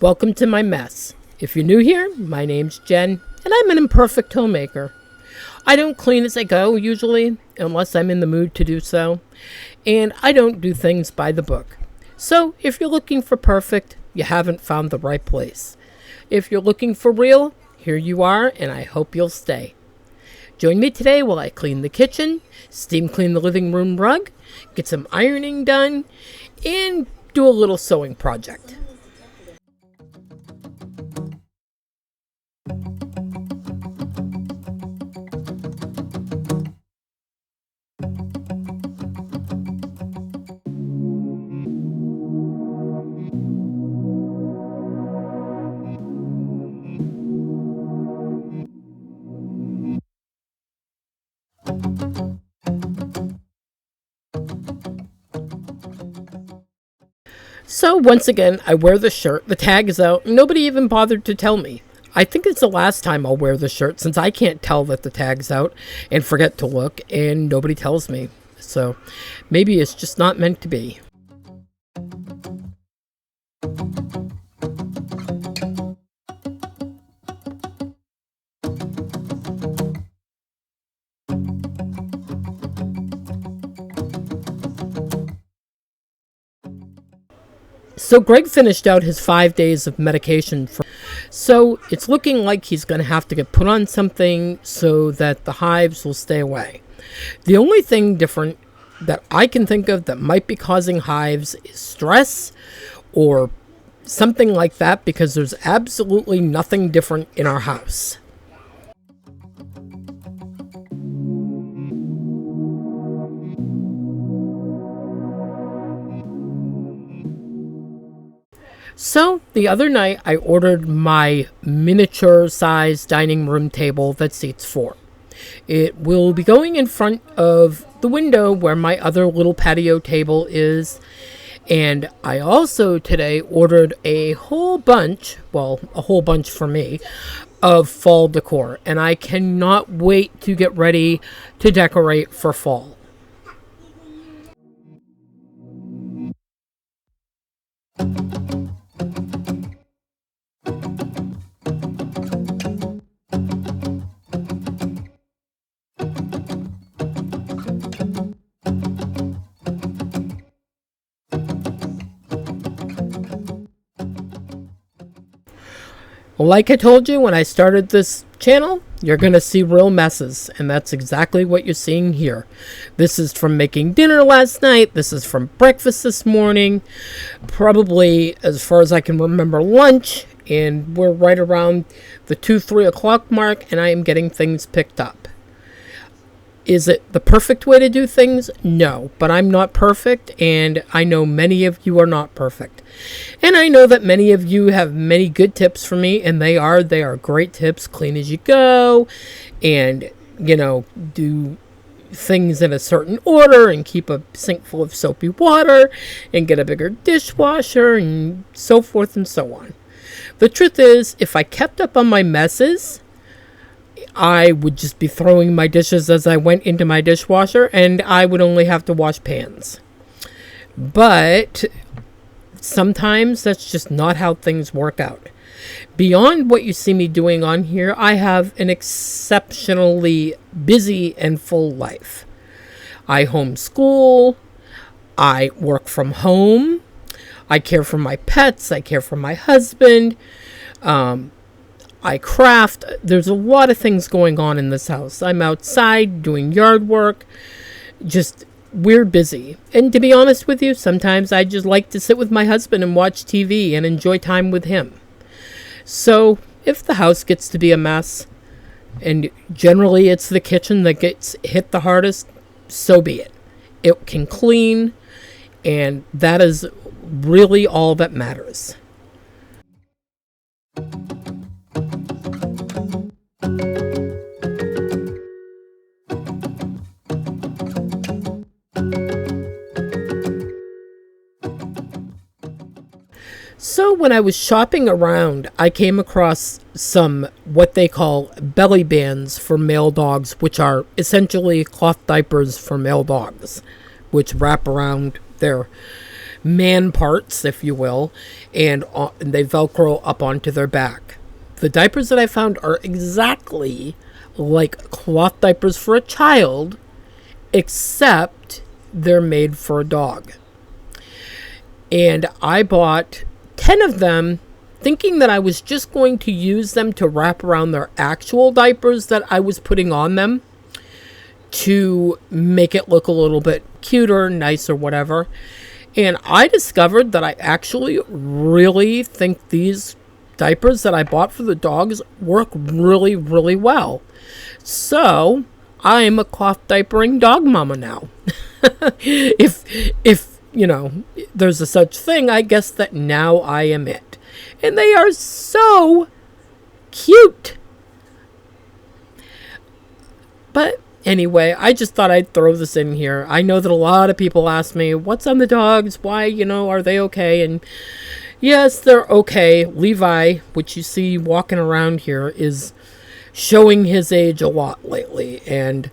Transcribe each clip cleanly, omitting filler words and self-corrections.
Welcome to my mess. If you're new here, my name's Jen, and I'm an imperfect homemaker. I don't clean as I go, usually, unless I'm in the mood to do so, and I don't do things by the book. So, if you're looking for perfect, you haven't found the right place. If you're looking for real, here you are, and I hope you'll stay. Join me today while I clean the kitchen, steam clean the living room rug, get some ironing done, and do a little sewing project. So once again, I wear the shirt, the tag is out, and nobody even bothered to tell me. I think it's the last time I'll wear the shirt since I can't tell that the tag's out and forget to look and nobody tells me. So maybe it's just not meant to be. So Greg finished out his 5 days of medication. So it's looking like he's going to have to get put on something so that the hives will stay away. The only thing different that I can think of that might be causing hives is stress or something like that, because there's absolutely nothing different in our house. So the other night I ordered my miniature size dining room table that seats 4. It will be going in front of the window where my other little patio table is. And I also today ordered a whole bunch for me, of fall decor. And I cannot wait to get ready to decorate for fall. Like I told you when I started this channel, you're going to see real messes, and that's exactly what you're seeing here. This is from making dinner last night, this is from breakfast this morning, probably, as far as I can remember, lunch, and we're right around the 2-3 o'clock mark, and I am getting things picked up. Is it the perfect way to do things? No, but I'm not perfect, and I know many of you are not perfect. And I know that many of you have many good tips for me, and they are great tips. Clean as you go, and, do things in a certain order, and keep a sink full of soapy water, and get a bigger dishwasher, and so forth and so on. The truth is, if I kept up on my messes, I would just be throwing my dishes as I went into my dishwasher, and I would only have to wash pans. But sometimes that's just not how things work out. Beyond what you see me doing on here, I have an exceptionally busy and full life. I homeschool, I work from home, I care for my pets, I care for my husband, I craft. There's a lot of things going on in this house. I'm outside doing yard work. We're busy. And to be honest with you, sometimes I just like to sit with my husband and watch TV and enjoy time with him. So if the house gets to be a mess, and generally it's the kitchen that gets hit the hardest, so be it. It can clean, and that is really all that matters. So when I was shopping around, I came across some what they call belly bands for male dogs, which are essentially cloth diapers for male dogs, which wrap around their man parts, if you will, and they Velcro up onto their back. The diapers that I found are exactly like cloth diapers for a child, except they're made for a dog. And I bought 10 of them, thinking that I was just going to use them to wrap around their actual diapers that I was putting on them to make it look a little bit cuter, nicer, whatever. And I discovered that I actually really think these diapers that I bought for the dogs work really, really well. So I'm a cloth diapering dog mama now. If you know, there's a such thing, I guess that now I am it. And they are so cute. But anyway, I just thought I'd throw this in here. I know that a lot of people ask me, what's on the dogs? Why, are they okay? And yes, they're okay. Levi, which you see walking around here, is showing his age a lot lately. And,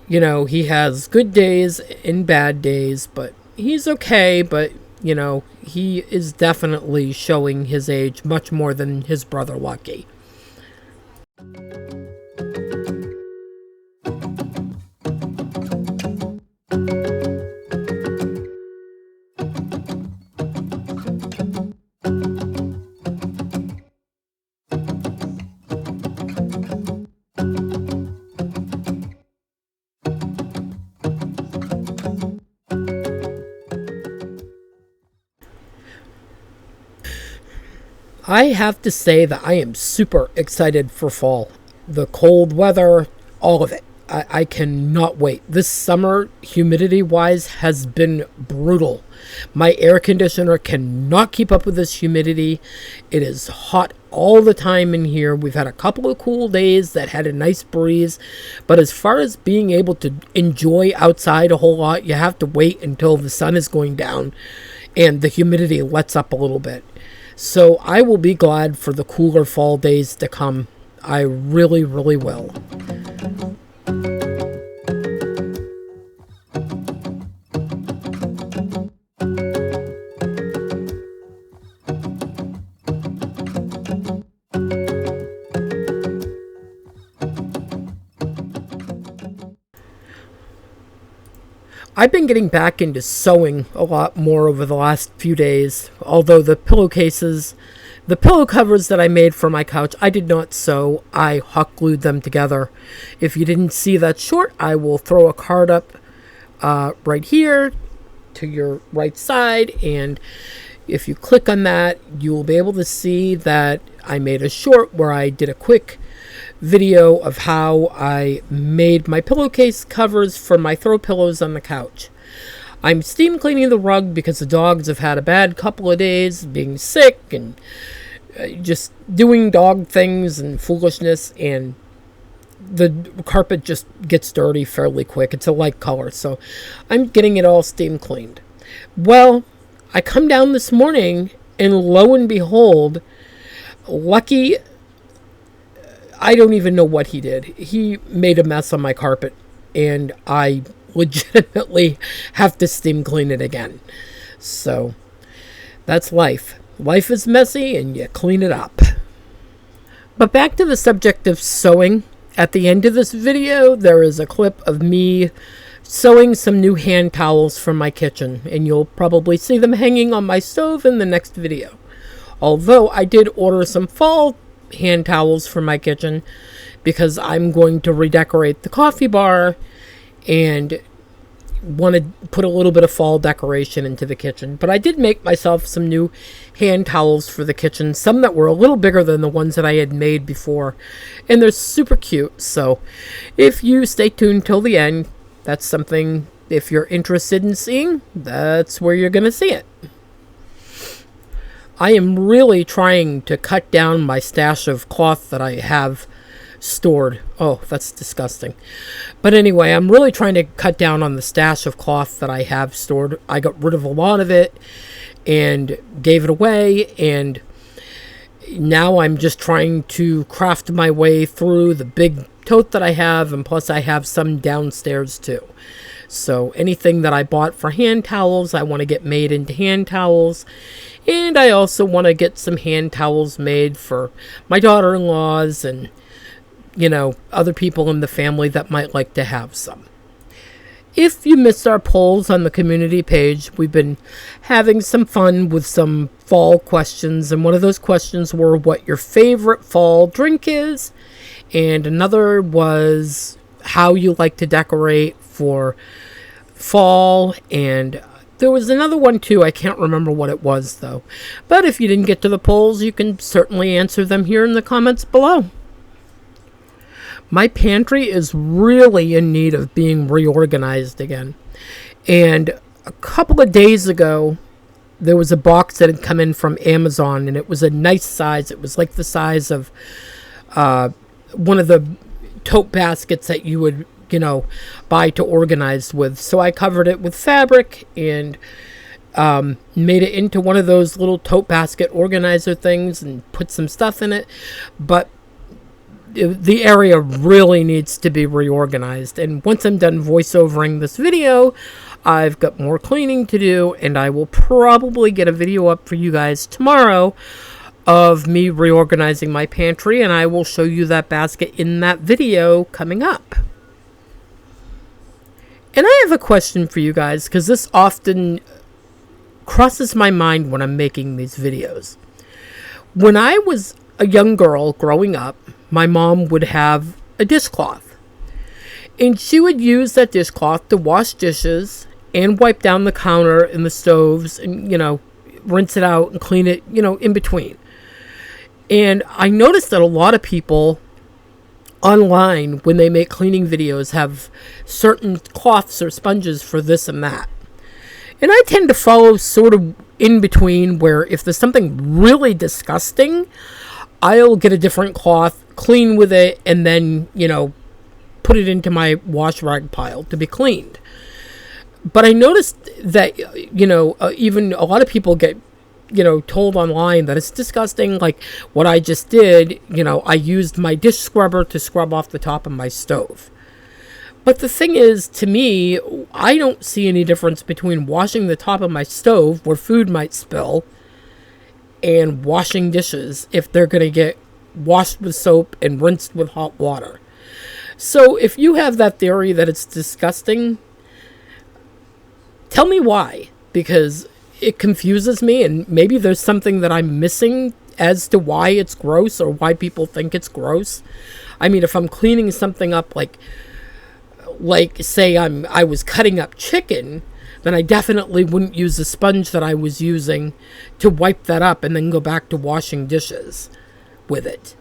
he has good days and bad days, but he's okay. But, he is definitely showing his age much more than his brother Lucky. I have to say that I am super excited for fall. The cold weather, all of it. I cannot wait. This summer, humidity-wise, has been brutal. My air conditioner cannot keep up with this humidity. It is hot all the time in here. We've had a couple of cool days that had a nice breeze. But as far as being able to enjoy outside a whole lot, you have to wait until the sun is going down and the humidity lets up a little bit. So I will be glad for the cooler fall days to come. I really, really will. I've been getting back into sewing a lot more over the last few days, although the pillow covers that I made for my couch, I did not sew. I hot glued them together. If you didn't see that short, I will throw a card up right here to your right side, and if you click on that, you will be able to see that I made a short where I did a quick video of how I made my pillowcase covers for my throw pillows on the couch. I'm steam cleaning the rug because the dogs have had a bad couple of days being sick and just doing dog things and foolishness, and the carpet just gets dirty fairly quick. It's a light color, so I'm getting it all steam cleaned. Well, I come down this morning and lo and behold, Lucky, I don't even know what he did. He made a mess on my carpet, and I legitimately have to steam clean it again. So that's life. Life is messy, and you clean it up. But back to the subject of sewing. At the end of this video, there is a clip of me sewing some new hand towels from my kitchen, and you'll probably see them hanging on my stove in the next video. Although I did order some fall hand towels for my kitchen because I'm going to redecorate the coffee bar and want to put a little bit of fall decoration into the kitchen. But I did make myself some new hand towels for the kitchen, some that were a little bigger than the ones that I had made before, and they're super cute. So if you stay tuned till the end, that's something, if you're interested in seeing, that's where you're going to see it. I am really trying to cut down my stash of cloth that I have stored. Oh, that's disgusting. But anyway, I'm really trying to cut down on the stash of cloth that I have stored. I got rid of a lot of it and gave it away, and now I'm just trying to craft my way through the big tote that I have, and plus I have some downstairs too. So anything that I bought for hand towels, I want to get made into hand towels. And I also want to get some hand towels made for my daughter-in-laws and, other people in the family that might like to have some. If you missed our polls on the community page, we've been having some fun with some fall questions. And one of those questions were what your favorite fall drink is. And another was how you like to decorate for fall. And there was another one too. I can't remember what it was though. But if you didn't get to the polls, you can certainly answer them here in the comments below. My pantry is really in need of being reorganized again. And a couple of days ago, there was a box that had come in from Amazon, and it was a nice size. It was like the size of one of the tote baskets that you would, buy to organize with. So I covered it with fabric and made it into one of those little tote basket organizer things and put some stuff in it. But the area really needs to be reorganized. And once I'm done voiceovering this video, I've got more cleaning to do, and I will probably get a video up for you guys tomorrow of me reorganizing my pantry, and I will show you that basket in that video coming up. And I have a question for you guys, because this often crosses my mind when I'm making these videos. When I was a young girl growing up, my mom would have a dishcloth. And she would use that dishcloth to wash dishes and wipe down the counter and the stoves and, rinse it out and clean it, in between. And I noticed that a lot of people online, when they make cleaning videos, have certain cloths or sponges for this and that. And I tend to follow sort of in between, where if there's something really disgusting, I'll get a different cloth, clean with it, and then, put it into my wash rag pile to be cleaned. But I noticed that, even a lot of people get, told online that it's disgusting. Like what I just did, I used my dish scrubber to scrub off the top of my stove. But the thing is, to me, I don't see any difference between washing the top of my stove where food might spill and washing dishes if they're going to get washed with soap and rinsed with hot water. So if you have that theory that it's disgusting, tell me why, because it confuses me, and maybe there's something that I'm missing as to why it's gross or why people think it's gross. I mean, if I'm cleaning something up, like say I was cutting up chicken, then I definitely wouldn't use the sponge that I was using to wipe that up and then go back to washing dishes with it.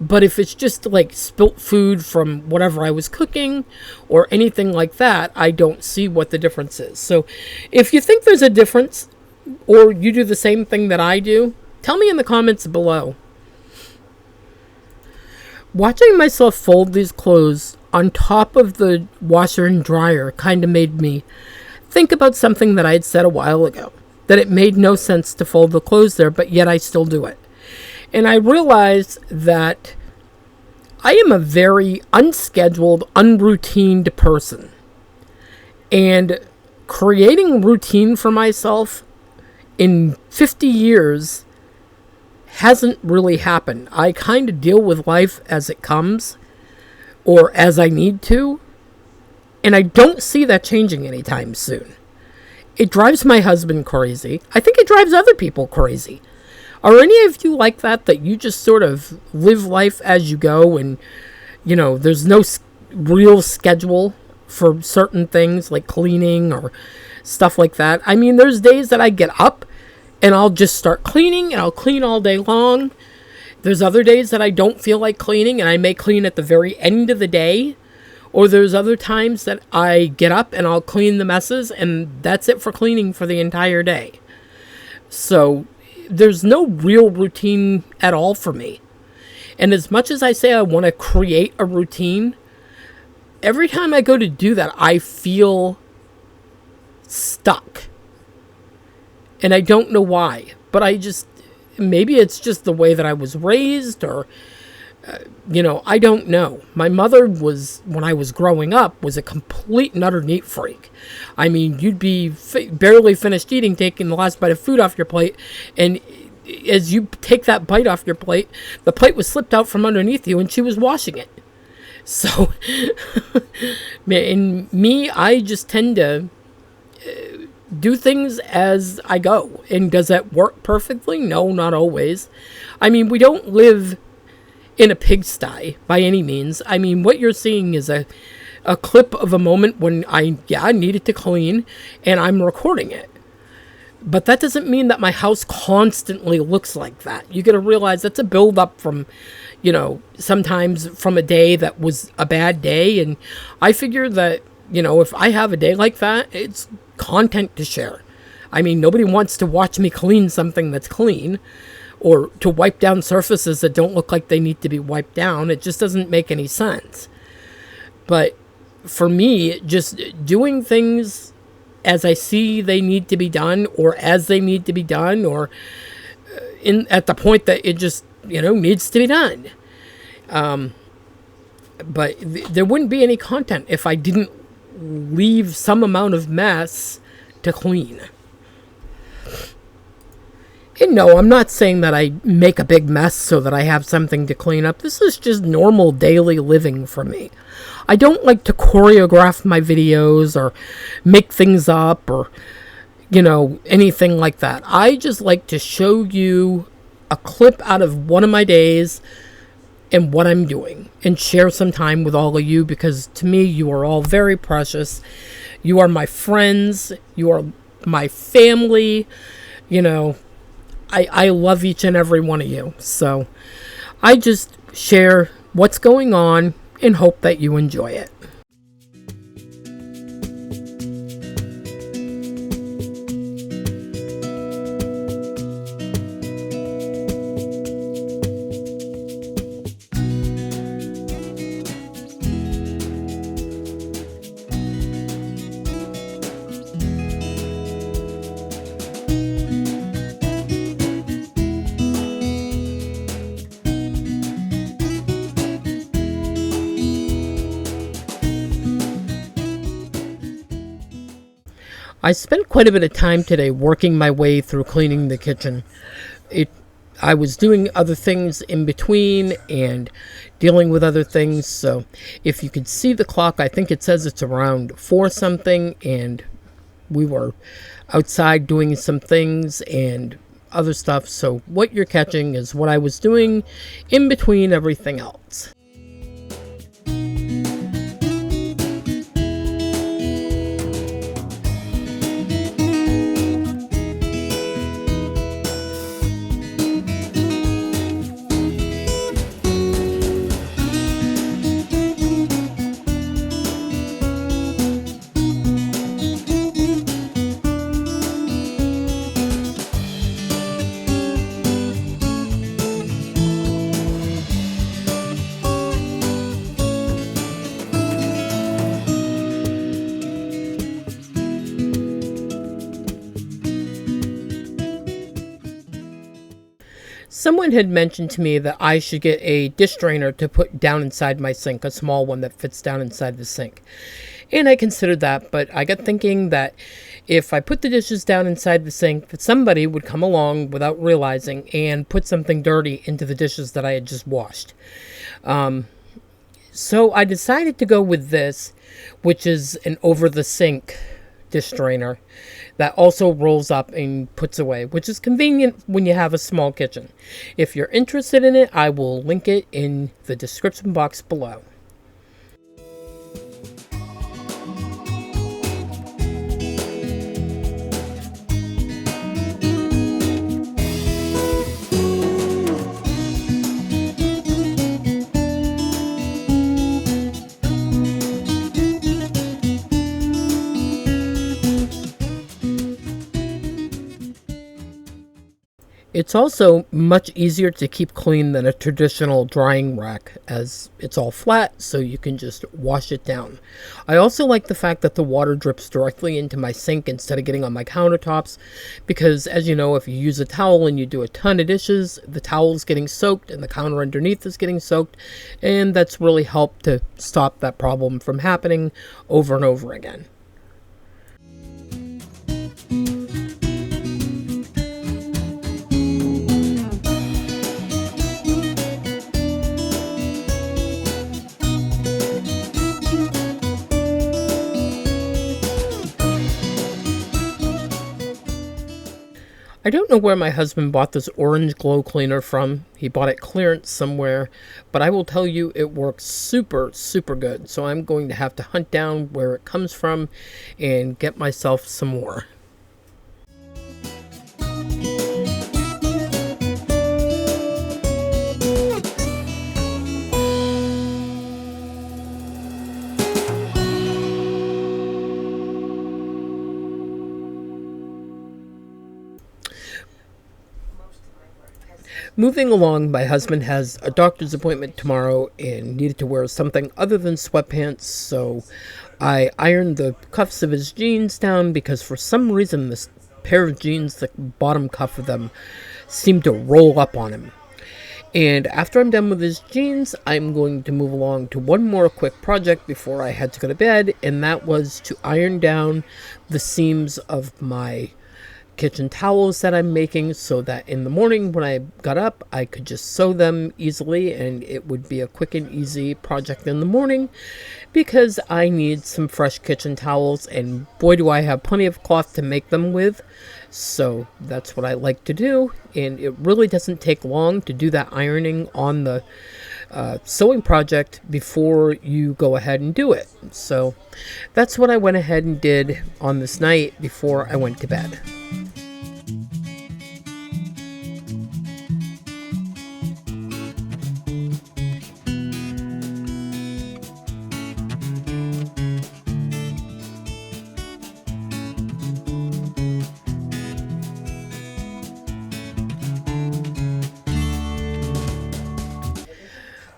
But if it's just like spilt food from whatever I was cooking or anything like that, I don't see what the difference is. So if you think there's a difference, or you do the same thing that I do, tell me in the comments below. Watching myself fold these clothes on top of the washer and dryer kind of made me think about something that I had said a while ago, that it made no sense to fold the clothes there, but yet I still do it. And I realized that I am a very unscheduled, unroutined person. And creating routine for myself in 50 years hasn't really happened. I kind of deal with life as it comes, or as I need to. And I don't see that changing anytime soon. It drives my husband crazy. I think it drives other people crazy. Are any of you like that you just sort of live life as you go, and, there's no real schedule for certain things like cleaning or stuff like that? I mean, there's days that I get up and I'll just start cleaning, and I'll clean all day long. There's other days that I don't feel like cleaning, and I may clean at the very end of the day. Or there's other times that I get up and I'll clean the messes, and that's it for cleaning for the entire day. So there's no real routine at all for me. And as much as I say I want to create a routine, every time I go to do that, I feel stuck. And I don't know why, but maybe it's just the way that I was raised, or I don't know. My mother was, when I was growing up, was a complete and utter neat freak. I mean, you'd be barely finished eating, taking the last bite of food off your plate, and as you take that bite off your plate, the plate was slipped out from underneath you, and she was washing it. So, in me, I just tend to do things as I go. And does that work perfectly? No, not always. I mean, we don't live in a pigsty by any means. I mean, what you're seeing is a clip of a moment when I needed to clean, and I'm recording it. But that doesn't mean that my house constantly looks like that. You got to realize that's a build up from, sometimes from a day that was a bad day. And I figure that, if I have a day like that, it's content to share. I mean, nobody wants to watch me clean something that's clean, or to wipe down surfaces that don't look like they need to be wiped down. It just doesn't make any sense. But for me, just doing things as I see they need to be done, or as they need to be done, or at the point that it just, needs to be done. But there wouldn't be any content if I didn't leave some amount of mess to clean. And no, I'm not saying that I make a big mess so that I have something to clean up. This is just normal daily living for me. I don't like to choreograph my videos or make things up or, anything like that. I just like to show you a clip out of one of my days and what I'm doing, and share some time with all of you, because to me, you are all very precious. You are my friends. You are my family. I love each and every one of you. So I just share what's going on and hope that you enjoy it. I spent quite a bit of time today working my way through cleaning the kitchen. I was doing other things in between and dealing with other things. So if you could see the clock, I think it says it's around 4 something, and we were outside doing some things and other stuff. So what you're catching is what I was doing in between everything else. Someone had mentioned to me that I should get a dish drainer to put down inside my sink, a small one that fits down inside the sink. And I considered that, but I got thinking that if I put the dishes down inside the sink, that somebody would come along without realizing and put something dirty into the dishes that I had just washed. So I decided to go with this, which is an over-the-sink dish drainer that also rolls up and puts away, which is convenient when you have a small kitchen. If you're interested in it, I will link it in the description box below. It's also much easier to keep clean than a traditional drying rack, as it's all flat, so you can just wash it down. I also like the fact that the water drips directly into my sink instead of getting on my countertops, because as you know, if you use a towel and you do a ton of dishes, the towel is getting soaked and the counter underneath is getting soaked, and that's really helped to stop that problem from happening over and over again. I don't know where my husband bought this orange glow cleaner from. He bought it clearance somewhere, but I will tell you it works super, super good. So I'm going to have to hunt down where it comes from and get myself some more. Moving along, my husband has a doctor's appointment tomorrow and needed to wear something other than sweatpants, so I ironed the cuffs of his jeans down because for some reason this pair of jeans, the bottom cuff of them, seemed to roll up on him. And after I'm done with his jeans, I'm going to move along to one more quick project before I had to go to bed, and that was to iron down the seams of my kitchen towels that I'm making so that in the morning when I got up, I could just sew them easily and it would be a quick and easy project in the morning because I need some fresh kitchen towels and boy do I have plenty of cloth to make them with. So that's what I like to do, and it really doesn't take long to do that ironing on the sewing project before you go ahead and do it. So that's what I went ahead and did on this night before I went to bed.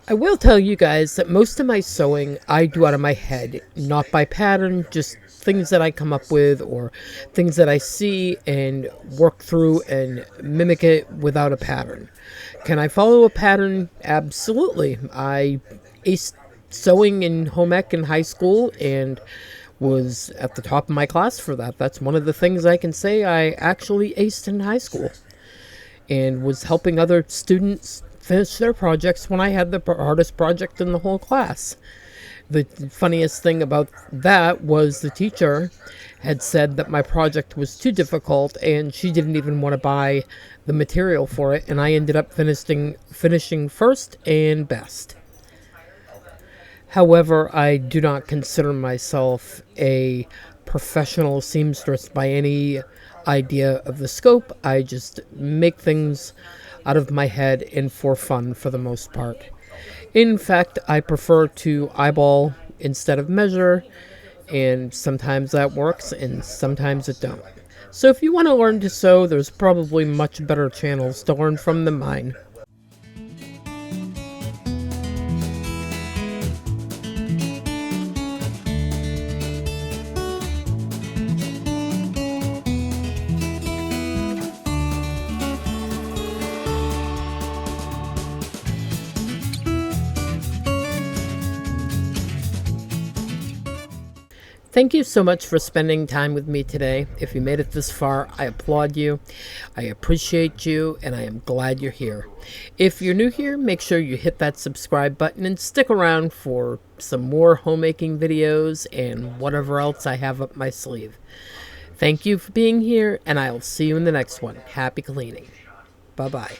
I will tell you guys that most of my sewing I do out of my head, not by pattern, just things that I come up with or things that I see and work through and mimic it without a pattern. Can I follow a pattern? Absolutely. I aced sewing in home ec in high school and was at the top of my class for that. That's one of the things I can say I actually aced in high school and was helping other students finish their projects when I had the hardest project in the whole class. The funniest thing about that was the teacher had said that my project was too difficult and she didn't even want to buy the material for it, and I ended up finishing first and best. However, I do not consider myself a professional seamstress by any idea of the scope. I just make things out of my head and for fun for the most part. In fact, I prefer to eyeball instead of measure, and sometimes that works and sometimes it don't. So if you want to learn to sew, there's probably much better channels to learn from than mine. Thank you so much for spending time with me today. If you made it this far, I applaud you. I appreciate you, and I am glad you're here. If you're new here, make sure you hit that subscribe button and stick around for some more homemaking videos and whatever else I have up my sleeve. Thank you for being here, and I'll see you in the next one. Happy cleaning. Bye-bye.